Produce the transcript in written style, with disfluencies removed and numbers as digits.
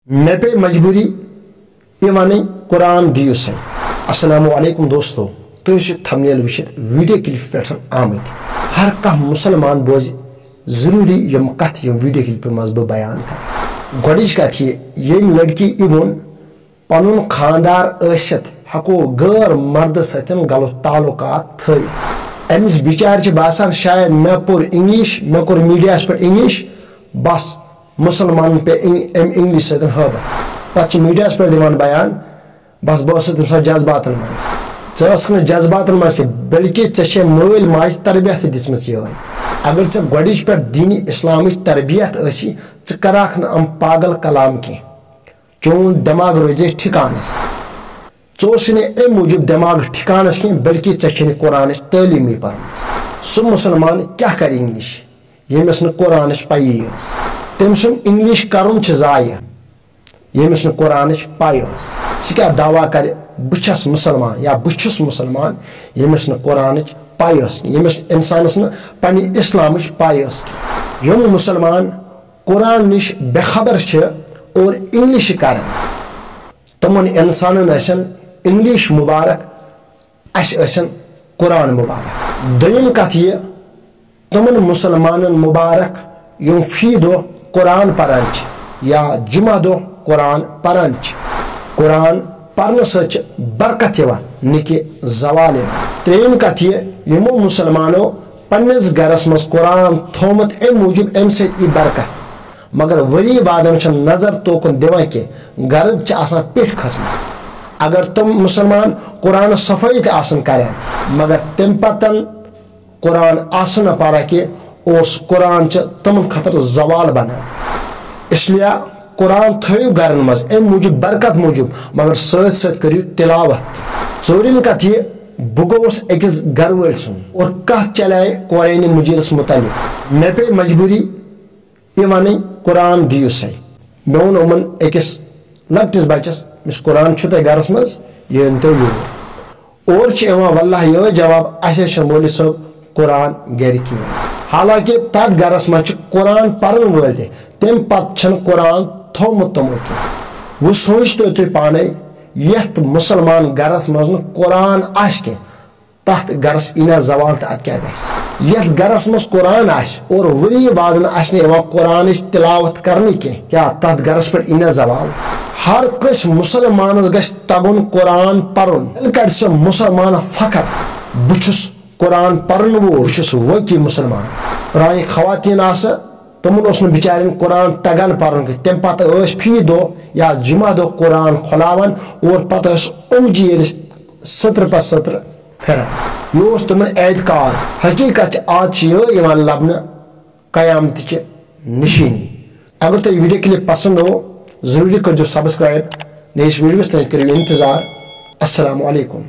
मे पे मजबूरी ये वन कुरान दियो से। अस्सलामु अलैकुम दोस्तों, तो थंबनेल वुचित वीडियो क्लिप पे आमत हर कह मुसलमान बोझ जरूरी यम कथ यम वीडियो क्लिप मज बयान कर। गोडिच कथ ये लड़की इवन पनुन खानदार ऐसित हको गैर मर्द सतन गलत ताल्लुकात थ अमिस बिचार बासान शायद मे पुर इंग्लिश मे कोर मीडिया पे इंग्लिश बस मुसलमान पे इंग्लिश सतन हब पे मीडिया पे दिवान बयान बस बस तम जज्बात मज जज्बात मज बल्कि ऐ मल माज तरबियत दिम ये अगर ऐ गोडिच पे दीनी इस्लाम तरबियत कराख न पागल कलाम की चोन दिमाग रोजे ठिकानस ने अम मूजूब दिमाग ठिकानस कह बल्कि ऐ कुरान तलीम पर्म सह मुसलमान क्या कर इंग्लिश यमिस न कुरान पई तम सुन इंग्लिश करुन जाय यमिस न कुरान पई सह क्या दावा कर बस मुसलमान या बस मुसलमान यमिस न कुरान पई यमिस इंसानस न पन्ने इस्लाम पई यम मुसलमान कुरान निश बेखबर और इंग्लिश कर तमन इंसान इंग्लिश मुबारक असन कुरान मुबारक। दोम कथ ये तमन मुसलमान मुबारक यम फी दो कुरान पारान या जुमा दो कुरान पारान कुरान पर्न सच बरकत न कि जवाल। त्रेम कथ ये यमो मुसलमानों पन्निस गरस मज कुरान थोमुत अम मूजूब अम से बरकत मगर वरी वादन नजर तोकन दिवान कि गर्द पिठ खसम। अगर तुम मुसलमान कुरान सफाई कर मगर तम पतन कुरान आसन पारा कि कुरान तमन खतर जवाल बना इसलिए कुरान थो घर मज अम मूजूब बरकत मूजूब मगर सत करू तिलावत। चोरिम कथ ये बह गोस अकिस घर वाल सुन और कह चलाए कुरान मजीदस मुतलिक मे पे मजबूरी ये वन कुरान दियो से। मे वो उमन अकिस लकटिस बचस मिस कुरान गरस मज ये तो यूर और वल्लाह ये जवाब अस मौलवी साहब कुरान गर कह हालांकि तथ गरस मज कुरान पर्न वल तम पे कुरान थोमुत तमो कह वो सोच तो तुम पाने यथ मुसलमान गरस मज न कुरान आश कह तथ गरस इना जवाल तो क्या गथ गरस मज कुरान और वरी वादन कुरान तिलावत करने क्या तथ गरस पे इना जवाल। हर कस मुसलमान गस तगुन कुरान पर्न कड़ से मुसलमान फकर बुछुस कुरान पर्न वोल वकी मुसलमान। प्राय खवातीन तमन बिचार कुरान तगन पर्न तम पे फी दो या जुमा दो कुरान खुलावन और पत उमजी सत्र पे सत्र फिरान यह तमन एतकाद हकीकत आज ये लबन कयामत निशानी। अगर तुम वीडियो क्लिप पसंद हो जरूरी कर सब्सक्राइब नई वीडियो तक करो इंतजार। अस्सलामु अलैकुम।